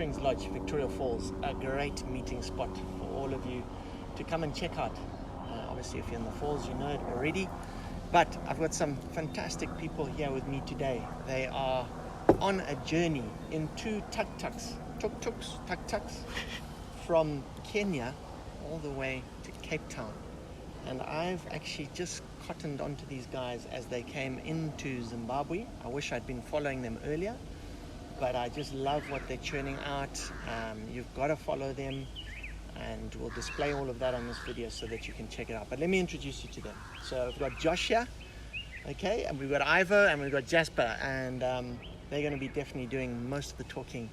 Friends Lodge, Victoria Falls, a great meeting spot for all of you to come and check out. Obviously, if you're in the falls, you know it already. But I've got some fantastic people here with me today. They are on a journey in two tuk-tuks, from Kenya all the way to Cape Town. And I've actually just cottoned onto these guys as they came into Zimbabwe. I wish I'd been following them earlier, but I just love what they're churning out. You've got to follow them, and we'll display all of that on this video so that you can check it out. But let me introduce you to them. So we've got Josh here, okay, and we've got Ivo, and we've got Jasper, and they're going to be definitely doing most of the talking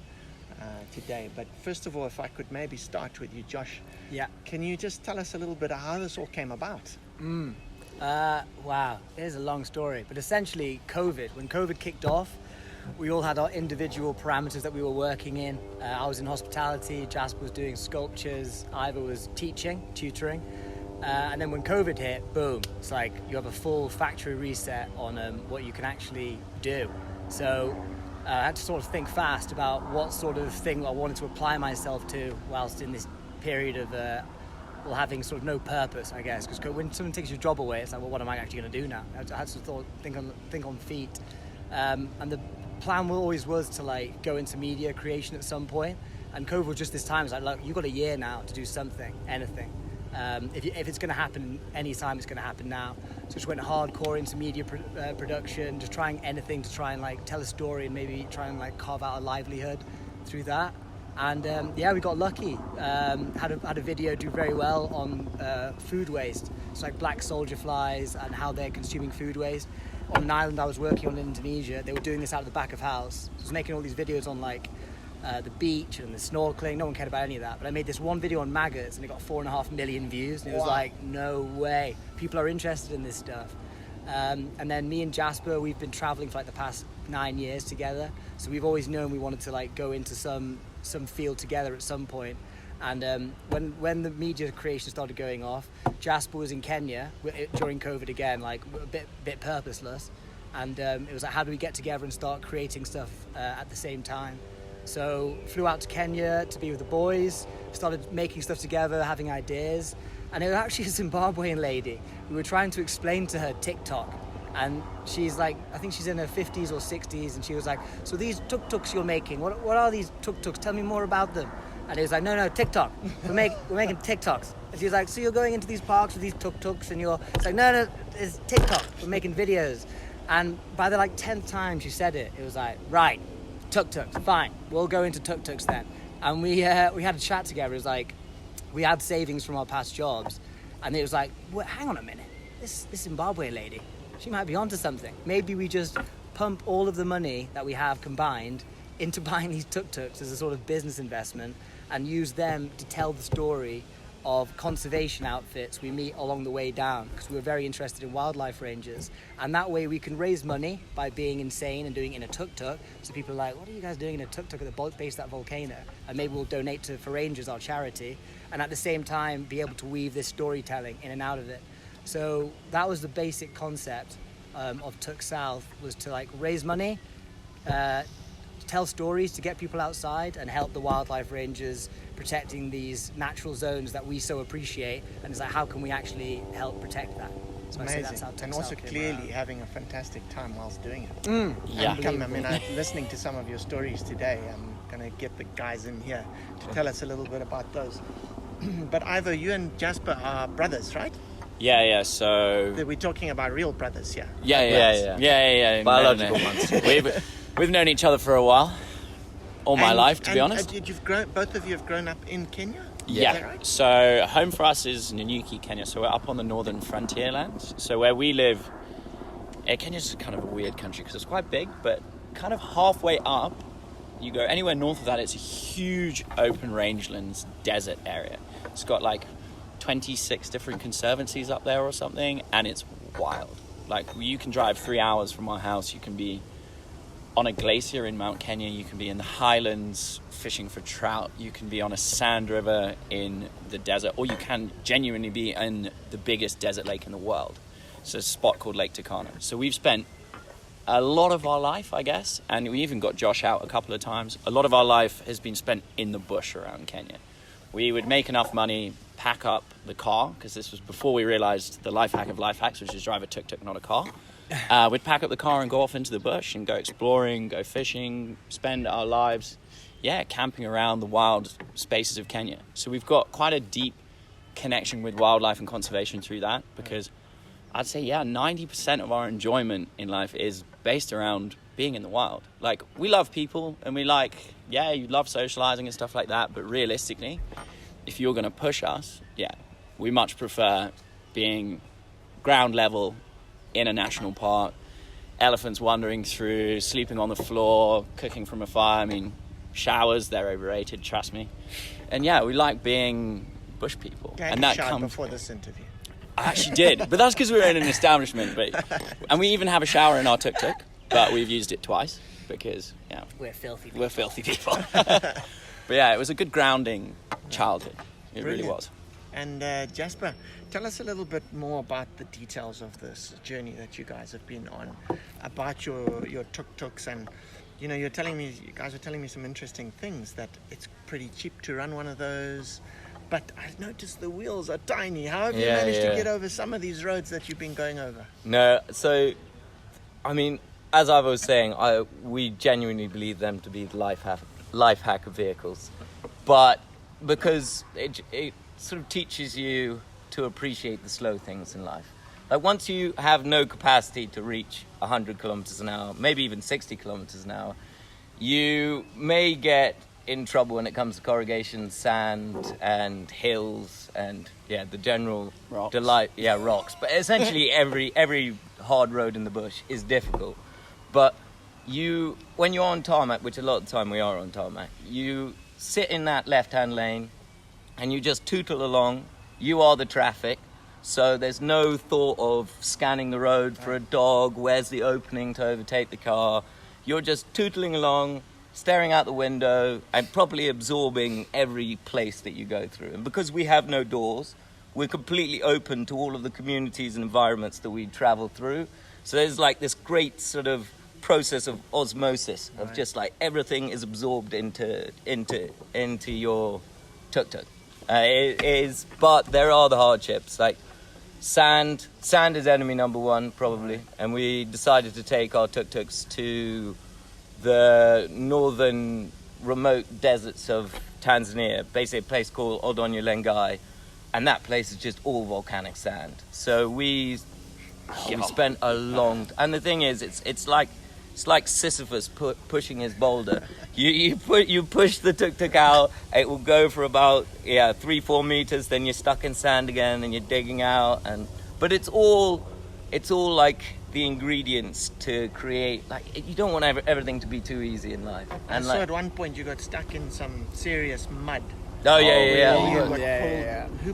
today. But first of all, if I could maybe start with you, Josh. Yeah. Can you just tell us a little bit of how this all came about? Wow, it is a long story. But essentially, when COVID kicked off, we all had our individual parameters that we were working in. I was in hospitality, Jasper was doing sculptures, Ivo was tutoring. And then when COVID hit, boom, it's like you have a full factory reset on what you can actually do. So I had to sort of think fast about what sort of thing I wanted to apply myself to whilst in this period of having sort of no purpose, I guess. Because when someone takes your job away, it's like, well, what am I actually going to do now? I had to think on feet. And the plan always was to like go into media creation at some point. And COVID was just this time. It's like, look, you've got a year now to do something, anything. If it's going to happen any time, it's going to happen now. So just went hardcore into media production, just trying anything to try and like tell a story and maybe try and like carve out a livelihood through that. And we got lucky. Had a video do very well on food waste. It's like black soldier flies and how they're consuming food waste. On an island I was working on in Indonesia, they were doing this out of the back of house. So I was making all these videos on like the beach and the snorkeling. No one cared about any of that. But I made this one video on maggots and it got 4.5 million views. And it was like, no way. People are interested in this stuff. And then me and Jasper, we've been traveling for like the past 9 years together. So we've always known we wanted to like go into some field together at some point. And when the media creation started going off, Jasper was in Kenya during COVID again, like a bit purposeless. And it was like, how do we get together and start creating stuff at the same time? So flew out to Kenya to be with the boys, started making stuff together, having ideas. And it was actually a Zimbabwean lady. We were trying to explain to her TikTok. And she's like, I think she's in her 50s or 60s. And she was like, so these tuk-tuks you're making, what are these tuk-tuks? Tell me more about them. And he was like, no, TikTok. We're making TikToks. And she was like, so you're going into these parks with these tuk-tuks and it's like, no, it's TikTok. We're making videos. And by the like 10th time she said it, it was like, right, tuk-tuks, fine. We'll go into tuk-tuks then. And we had a chat together. It was like, we had savings from our past jobs. And it was like, hang on a minute. This Zimbabwe lady, she might be onto something. Maybe we just pump all of the money that we have combined into buying these tuk-tuks as a sort of business investment and use them to tell the story of conservation outfits we meet along the way down, because we were very interested in wildlife rangers. And that way we can raise money by being insane and doing it in a tuk-tuk. So people are like, what are you guys doing in a tuk-tuk at the base of that volcano? And maybe we'll donate for Rangers, our charity, and at the same time be able to weave this storytelling in and out of it. So that was the basic concept of Tuk South, was to like raise money, tell stories to get people outside and help the wildlife rangers protecting these natural zones that we so appreciate. And it's like, how can we actually help protect that? So amazing. I say that's how and also clearly having a fantastic time whilst doing it. Yeah. Listening to some of your stories today, I'm going to get the guys in here to tell us a little bit about those. But Ivo, you and Jasper are brothers, right? Yeah. So we're talking about real brothers here. Yeah. Biological ones. We've known each other for a while, all my life, to be honest. Both of you have grown up in Kenya? Yeah. Is that right? So home for us is Nanyuki, Kenya. So we're up on the northern frontier lands. So where we live, Kenya's kind of a weird country because it's quite big, but kind of halfway up, you go anywhere north of that, it's a huge open rangelands desert area. It's got like 26 different conservancies up there or something, and it's wild. Like, you can drive 3 hours from our house, you can be on a glacier in Mount Kenya, you can be in the highlands fishing for trout, you can be on a sand river in the desert, or you can genuinely be in the biggest desert lake in the world. It's a spot called Lake Turkana. So we've spent a lot of our life, I guess, and we even got Josh out a couple of times, a lot of our life has been spent in the bush around Kenya. We would make enough money, pack up the car, because this was before we realized the life hack of life hacks, which is drive a tuk-tuk, not a car. We'd pack up the car and go off into the bush and go exploring, go fishing, spend our lives, camping around the wild spaces of Kenya. So we've got quite a deep connection with wildlife and conservation through that, because I'd say, 90% of our enjoyment in life is based around being in the wild. Like, we love people and we you love socializing and stuff like that, but realistically, if you're going to push us, we much prefer being ground level in a national park, elephants wandering through, sleeping on the floor, cooking from a fire. I mean, showers, they're overrated, trust me. And we like being bush people. And that comes before this interview. I actually did, but that's because we were in an establishment. And we even have a shower in our tuk-tuk, but we've used it twice because, we're filthy people. We're filthy people. But it was a good grounding childhood. It Brilliant. Really was. And Jasper, tell us a little bit more about the details of this journey that you guys have been on, about your tuk-tuks, and you guys were telling me some interesting things, that it's pretty cheap to run one of those. But I've noticed the wheels are tiny. How have you managed to get over some of these roads that you've been going over? No, so, I mean, as I was saying, we genuinely believe them to be the life hack of vehicles. But because it sort of teaches you to appreciate the slow things in life. Like, once you have no capacity to reach 100 kilometers an hour, maybe even 60 kilometers an hour, you may get in trouble when it comes to corrugation, sand and hills and the general rocks. Delight. Rocks. But essentially every hard road in the bush is difficult. But when you're on tarmac, which a lot of the time we are on tarmac, you sit in that left-hand lane and you just tootle along. You are the traffic, so there's no thought of scanning the road for a dog, where's the opening to overtake the car. You're just tootling along, staring out the window and properly absorbing every place that you go through. And because we have no doors, we're completely open to all of the communities and environments that we travel through. So there's like this great sort of process of osmosis, of just like everything is absorbed into your tuk-tuk. But there are the hardships, like sand is enemy number one probably. And we decided to take our tuk-tuks to the northern remote deserts of Tanzania, basically a place called Odonya Lengai, and that place is just all volcanic sand. So we spent a long and the thing is, it's like Sisyphus pushing his boulder. You push the tuk-tuk out, it will go for about 3-4 meters, then you're stuck in sand again and you're digging out, but it's all like the ingredients to create, like, you don't want everything to be too easy in life. And so at one point you got stuck in some serious mud. Who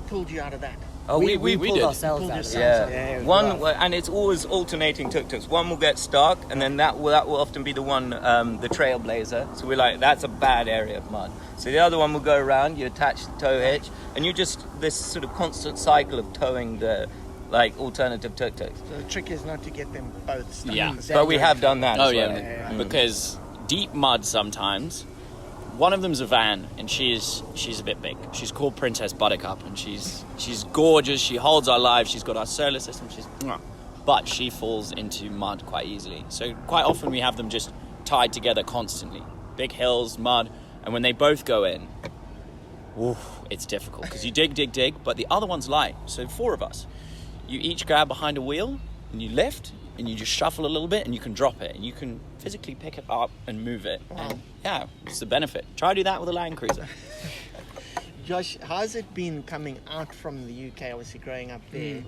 pulled you out of that? Oh, we pulled did. ourselves out of that. And it's always alternating tuk-tuks. One will get stuck, and then that will often be the one, the trailblazer. So we're like, that's a bad area of mud. So the other one will go around, you attach the tow hitch, and you just, this sort of constant cycle of towing the, like, alternative tuk-tuks. So the trick is not to get them both stuck. Yeah. But we have done that as well. Because deep mud sometimes. One of them's a van, and she's a bit big. She's called Princess Buttercup, and she's gorgeous. She holds our lives. She's got our solar system. But she falls into mud quite easily. So quite often we have them just tied together constantly. Big hills, mud, and when they both go in, it's difficult because you dig, but the other one's light. So 4 of us, you each grab behind a wheel and you lift. And you just shuffle a little bit and you can drop it and you can physically pick it up and move it. Wow. And it's the benefit. Try to do that with a Land Cruiser. Josh, how's it been coming out from the UK, obviously growing up there,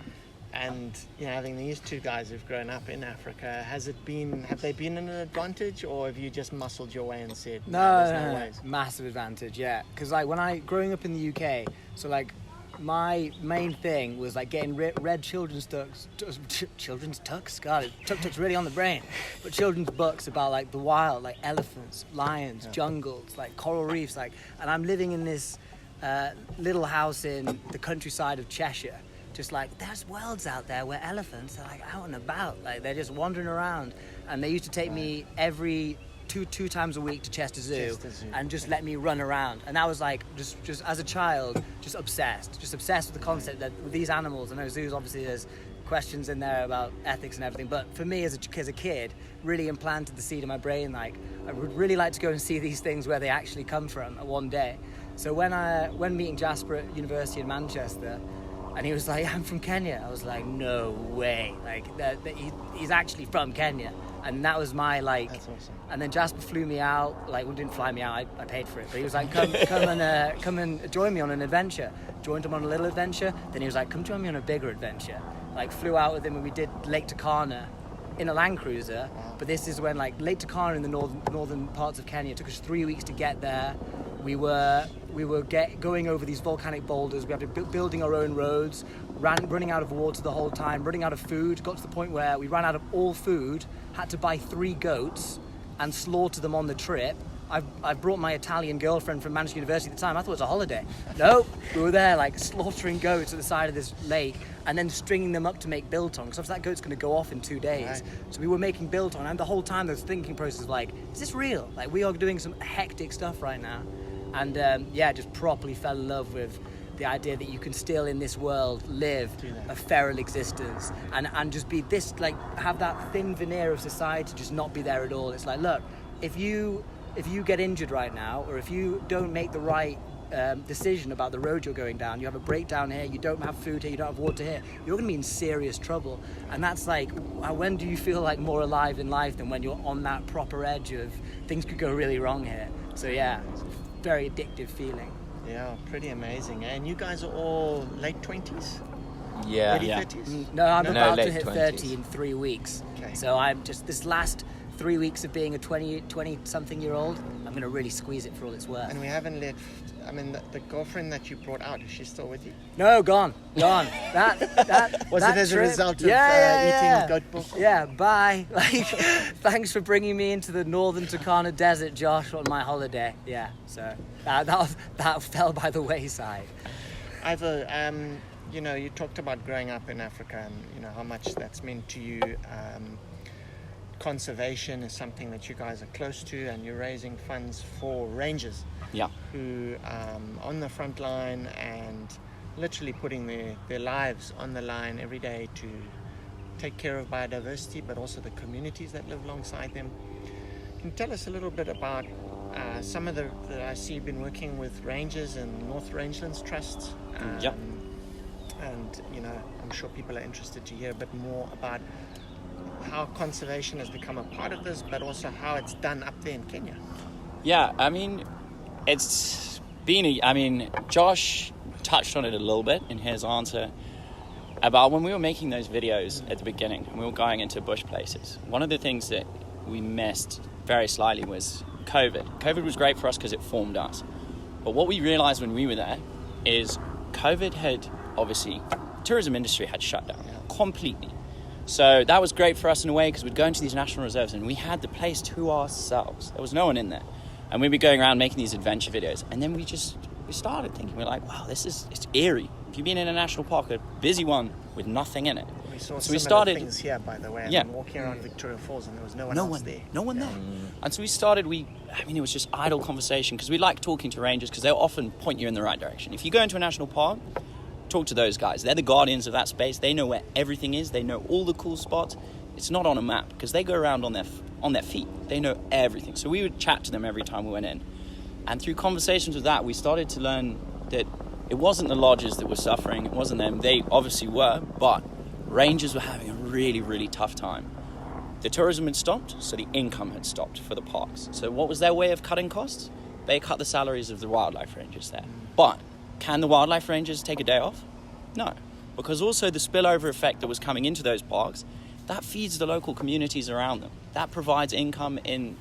and having these two guys who've grown up in Africa? Have they been an advantage, or have you just muscled your way and said, there's no ways? Massive advantage, because like growing up in the UK, so like my main thing was like getting red children's tucks. God, tuk-tuk's really on the brain. But children's books about like the wild, like elephants, lions, jungles, like coral reefs, like. And I'm living in this little house in the countryside of Cheshire, just like, there's worlds out there where elephants are like out and about, like they're just wandering around. And they used to take me every two times a week to Chester Zoo, and just let me run around. And that was like, just as a child, just obsessed with the concept that with these animals, I know zoos, obviously there's questions in there about ethics and everything, but for me as a kid, really implanted the seed in my brain, like I would really like to go and see these things where they actually come from one day. So when meeting Jasper at University in Manchester, and he was like, I'm from Kenya, I was like, no way, like he's actually from Kenya. And that was my like. That's awesome. And then Jasper flew me out. Like, well, didn't fly me out. I paid for it. But he was like, come and join me on an adventure. Joined him on a little adventure. Then he was like, come join me on a bigger adventure. Like, flew out with him and we did Lake Turkana in a Land Cruiser. Wow. But this is when like Lake Turkana in the northern parts of Kenya. It took us 3 weeks to get there. We were going over these volcanic boulders. We had to building our own roads. Running out of water the whole time. Running out of food. Got to the point where we ran out of all food. Had to buy 3 goats and slaughter them on the trip. I brought my Italian girlfriend from Manchester University at the time. I thought it was a holiday. Nope, we were there like slaughtering goats at the side of this lake and then stringing them up to make biltong. Because that goat's going to go off in 2 days. Right. So we were making biltong, and the whole time there was thinking process of like, is this real? Like, we are doing some hectic stuff right now. And just properly fell in love with the idea that you can still in this world live a feral existence and just be this, like, have that thin veneer of society just not be there at all. It's like, look, if you get injured right now, or if you don't make the right decision about the road you're going down, you have a breakdown here, you don't have food here, you don't have water here, you're going to be in serious trouble. And that's like, when do you feel like more alive in life than when you're on that proper edge of things could go really wrong here? So yeah, it's a very addictive feeling. Yeah, pretty amazing. And you guys are all late 20s? Yeah. Early Yeah. 30s? No, I'm No, about to late hit 20s. 30 in 3 weeks. Okay. So I'm just, this last 3 weeks of being a 20-something year old, I'm going to really squeeze it for all it's worth. And we haven't let, I mean, the girlfriend that you brought out, is she still with you? No, gone. That Was that it as trip, a result of yeah. eating goat pork? Yeah, bye. Like, thanks for bringing me into the northern Turkana desert, Josh, on my holiday. Yeah, so that fell by the wayside. Ivor, you talked about growing up in Africa and, how much that's meant to you. Conservation is something that you guys are close to, and you're raising funds for rangers who on the front line and literally putting their lives on the line every day to take care of biodiversity, but also the communities that live alongside them. Can you tell us a little bit about some of I see you've been working with rangers and North Rangelands Trust. And, I'm sure people are interested to hear a bit more about how conservation has become a part of this, but also how it's done up there in Kenya. Yeah, I mean, it's been Josh touched on it a little bit in his answer about when we were making those videos at the beginning and we were going into bush places. One of the things that we missed very slightly was COVID. COVID was great for us because it formed us. But what we realized when we were there is COVID had, obviously, tourism industry had shut down completely. So that was great for us in a way because we'd go into these national reserves and we had the place to ourselves. There was no one in there. And we'd be going around making these adventure videos. And then we started thinking, we're like, wow, it's eerie. If you've been in a national park, a busy one with nothing in it. We saw so we similar started things here, by the way. Yeah. I'm walking around Victoria Falls and there was no one else there. No one there. And so we started, it was just idle conversation because we like talking to rangers because they'll often point you in the right direction. If you go into a national park, talk to those guys. They're the guardians of that space. They know where everything is. They know all the cool spots. It's not on a map because they go around on their feet. They know everything. So we would chat to them every time we went in. And through conversations with that, we started to learn that it wasn't the lodges that were suffering. It wasn't them. They obviously were, but rangers were having a really, really tough time. The tourism had stopped, so the income had stopped for the parks. So what was their way of cutting costs? They cut the salaries of the wildlife rangers there. But can the wildlife rangers take a day off? No, because also the spillover effect that was coming into those parks, that feeds the local communities around them. That provides income in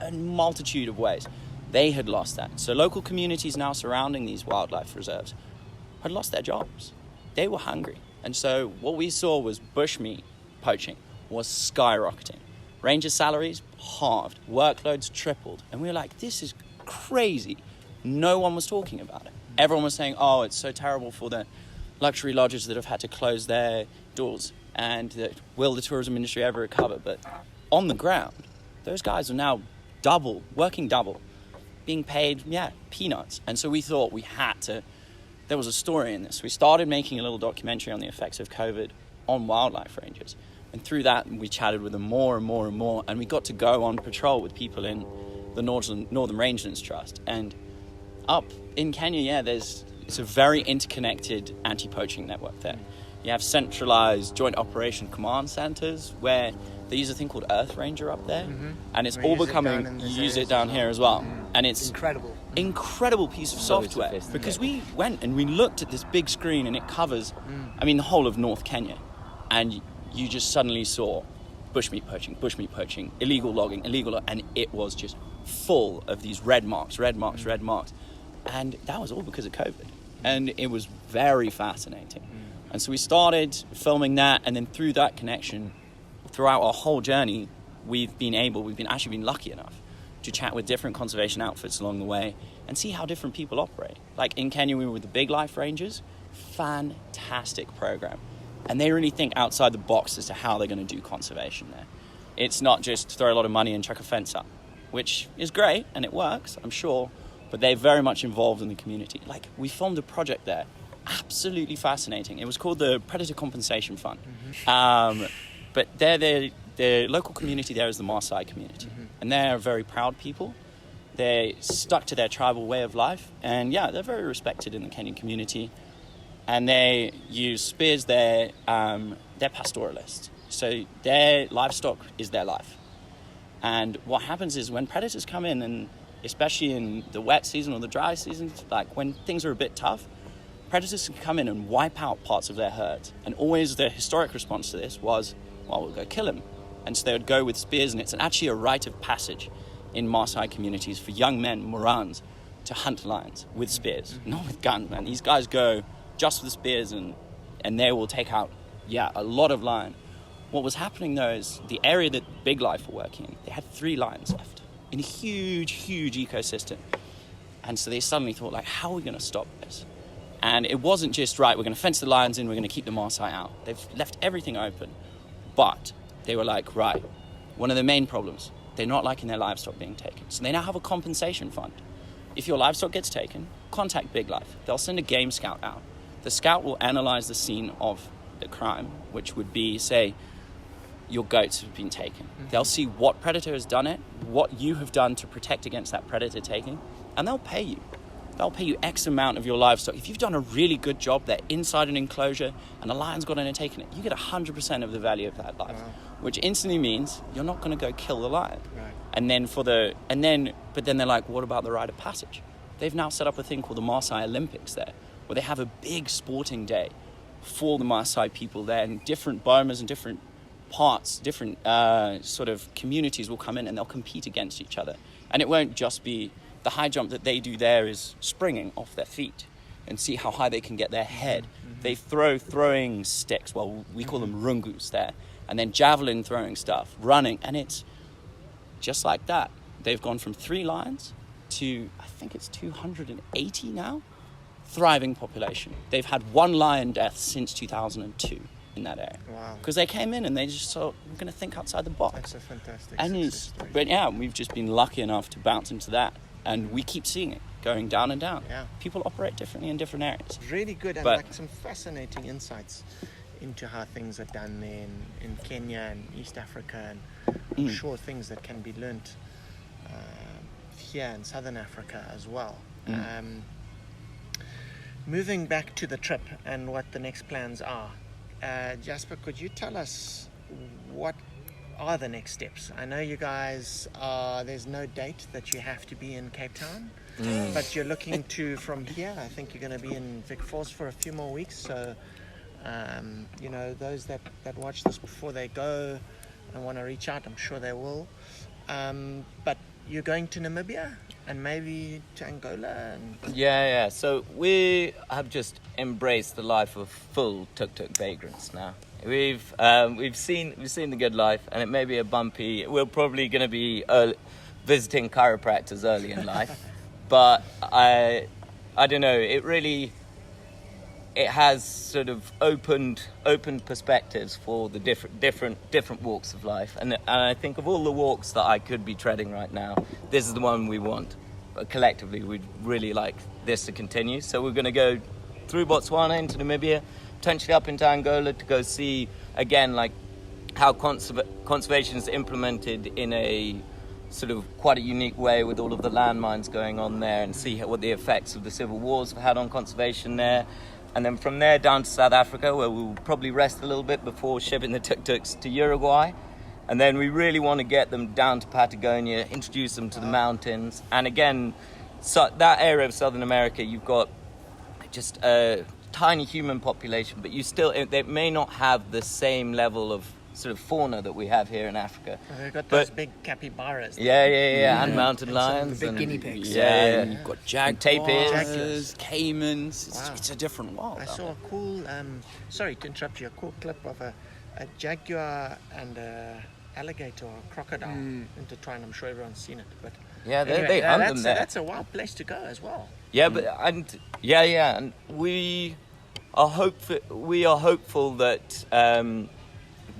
a multitude of ways. They had lost that. So local communities now surrounding these wildlife reserves had lost their jobs. They were hungry. And so what we saw was bushmeat poaching was skyrocketing. Ranger salaries halved, workloads tripled. And we were like, this is crazy. No one was talking about it. Everyone was saying, oh, it's so terrible for the luxury lodges that have had to close their doors, and that will the tourism industry ever recover? But on the ground, those guys are now working double, being paid, peanuts. And so we thought there was a story in this. We started making a little documentary on the effects of COVID on wildlife rangers. And through that, we chatted with them more and more and more. And we got to go on patrol with people in the Northern Rangelands Trust. And up in Kenya, it's a very interconnected anti-poaching network there. You have centralized joint operation command centers where they use a thing called Earth Ranger up there. And it's all becoming, you use it down here as well. And it's incredible piece of software, because we went and we looked at this big screen and it covers, the whole of North Kenya. And you just suddenly saw bushmeat poaching, illegal logging, and it was just full of these red marks. And that was all because of COVID. And it was very fascinating. And so we started filming that, and then through that connection, throughout our whole journey, we've actually been lucky enough to chat with different conservation outfits along the way and see how different people operate. Like in Kenya, we were with the Big Life Rangers, fantastic program. And they really think outside the box as to how they're going to do conservation there. It's not just throw a lot of money and chuck a fence up, which is great, and it works, I'm sure, but they're very much involved in the community. Like, we filmed a project there, absolutely fascinating. It was called the Predator Compensation Fund. But the local community there is the Maasai community. And they're very proud people. They're stuck to their tribal way of life. And they're very respected in the Kenyan community. And they use spears. They're pastoralists. So their livestock is their life. And what happens is when predators come in, and especially in the wet season or the dry season, like when things are a bit tough, predators can come in and wipe out parts of their herds. And always the historic response to this was, well, we'll go kill him. And so they would go with spears, and it's actually a rite of passage in Maasai communities for young men, Morans, to hunt lions with spears, not with guns, man. These guys go just with the spears, and they will take out, a lot of lion. What was happening, though, is the area that Big Life were working in, they had 3 lions left in a huge, huge ecosystem. And so they suddenly thought, like, how are we going to stop this? And it wasn't just, right, we're going to fence the lions in, we're going to keep the Maasai out. They've left everything open. But they were like, right, one of the main problems, they're not liking their livestock being taken. So they now have a compensation fund. If your livestock gets taken, contact Big Life. They'll send a game scout out. The scout will analyze the scene of the crime, which would be, say, your goats have been taken. They'll see what predator has done it, what you have done to protect against that predator taking, and they'll pay you. They'll pay you X amount of your livestock. If you've done a really good job, they're inside an enclosure and the lion's gone in and taken it, you get 100% of the value of that life, which instantly means you're not going to go kill the lion. Right. But then they're like, what about the rite of passage? They've now set up a thing called the Maasai Olympics there, where they have a big sporting day for the Maasai people there, and different bomas and different parts, different sort of communities will come in and they'll compete against each other. And it won't just be the high jump that they do there is springing off their feet and see how high they can get their head. They throw throwing sticks, well, we call them rungus there, and then javelin throwing stuff, running, and it's just like that. They've gone from 3 lions to, I think it's 280 now, thriving population. They've had 1 lion death since 2002 in that area. Wow. Because they came in and they just thought, we're going to think outside the box. That's a fantastic story. But we've just been lucky enough to bounce into that. And we keep seeing it going down and down. Yeah. People operate differently in different areas. Really good, and like some fascinating insights into how things are done there in Kenya and East Africa, and I'm sure things that can be learnt here in Southern Africa as well. Moving back to the trip and what the next plans are, Jasper, could you tell us what are the next steps? I know you guys there's no date that you have to be in Cape Town, but you're looking to, from here, I think you're going to be in Vic Falls for a few more weeks, so those that watch this before they go and want to reach out, I'm sure they will, but you're going to Namibia and maybe to Angola so we have just embraced the life of full tuk-tuk vagrants now. We've seen the good life, and it may be a bumpy. We're probably going to be visiting chiropractors early in life, but I don't know. It really, it has sort of opened perspectives for the different walks of life, and I think of all the walks that I could be treading right now, this is the one we want. But collectively, we'd really like this to continue. So we're going to go through Botswana into Namibia, potentially up into Angola to go see again like how conservation is implemented in a sort of quite a unique way with all of the landmines going on there, and see what the effects of the civil wars have had on conservation there. And then from there down to South Africa, where we'll probably rest a little bit before shipping the tuk-tuks to Uruguay. And then we really want to get them down to Patagonia, introduce them to the mountains. And again, so that area of Southern America, you've got just a tiny human population, but they may not have the same level of sort of fauna that we have here in Africa. Well, they've got those big capybaras. Yeah, and mountain lions. The big guinea pigs. Yeah, and you've got jaguars, tapirs. caimans. Wow. It's a different world. I saw a cool, sorry to interrupt you, a cool clip of a jaguar and a alligator or a crocodile intertwined. I'm sure everyone's seen it. But Yeah, anyway, they hunt them there. That's a wild place to go as well. Yeah, and we are hopeful that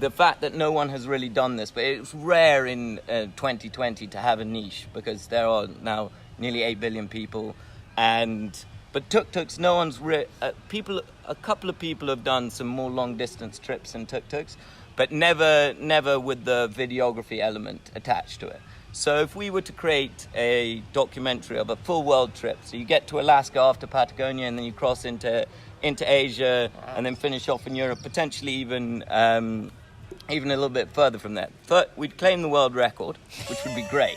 the fact that no one has really done this, but it's rare in 2020 to have a niche, because there are now nearly 8 billion people, but tuk-tuks, no one's a couple of people have done some more long distance trips in tuk-tuks, but never with the videography element attached to it. So if we were to create a documentary of a full world trip, so you get to Alaska after Patagonia, and then you cross into Asia, and then finish off in Europe, potentially even a little bit further from that. But we'd claim the world record, which would be great.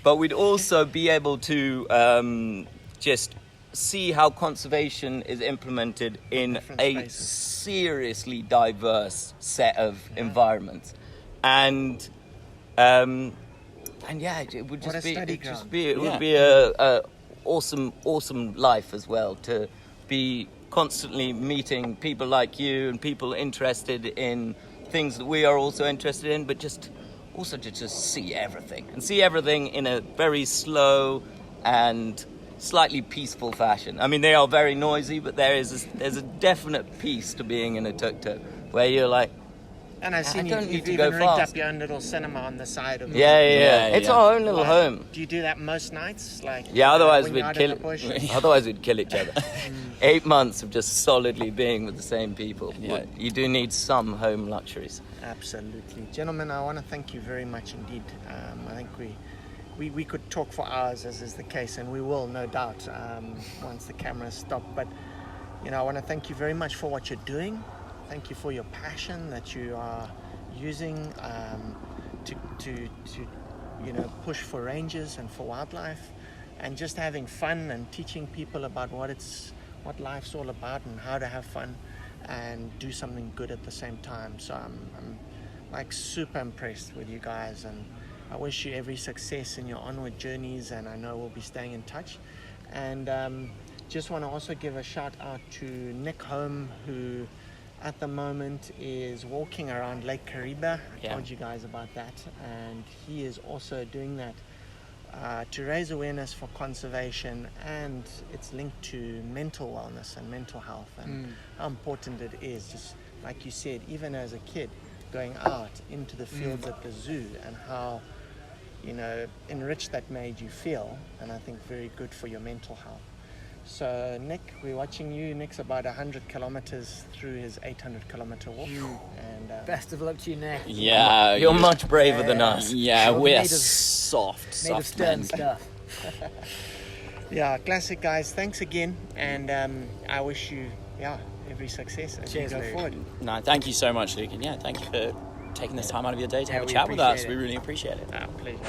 but we'd also be able to just see how conservation is implemented in a seriously diverse set of environments, and yeah, it would just be a awesome life as well, to be constantly meeting people like you and people interested in things that we are also interested in, but just also to just see everything in a very slow and slightly peaceful fashion. I mean, they are very noisy, but there's a definite peace to being in a tuk-tuk, where you're like, And I've seen don't you've need to even go rigged fast. up your own little cinema on the side of yeah. It's our own little Like, home. Do you do that most nights? Like, Yeah, otherwise when we'd you're out kill in the bush? otherwise we'd kill each other. 8 months of just solidly being with the same people. Yeah. But you do need some home luxuries. Absolutely. Gentlemen, I want to thank you very much indeed. I think we could talk for hours, as is the case, and we will, no doubt, once the cameras stop. But, I want to thank you very much for what you're doing. Thank you for your passion that you are using to push for rangers and for wildlife, and just having fun and teaching people about what life's all about and how to have fun and do something good at the same time. So I'm like super impressed with you guys, and I wish you every success in your onward journeys, and I know we'll be staying in touch. And just want to also give a shout out to Nick Home, who at the moment is walking around Lake Kariba. I told you guys about that, and he is also doing that to raise awareness for conservation, and it's linked to mental wellness and mental health, and how important it is, just like you said, even as a kid, going out into the fields at the zoo, and how enriched that made you feel, and I think very good for your mental health. So Nick, we're watching you. Nick's about 100 kilometers through his 800 kilometer walk, and Best of luck to you, Nick. Yeah, You're much braver than us. Yeah, Sure, we're made of- soft Made of stern men. stuff. yeah, classic guys. Thanks again, and I wish you every success as Cheers, you go Luke. forward. No, thank you so much, Luke, and thank you for taking this time out of your day to have a we chat with us. appreciate We it. really appreciate it. Pleasure.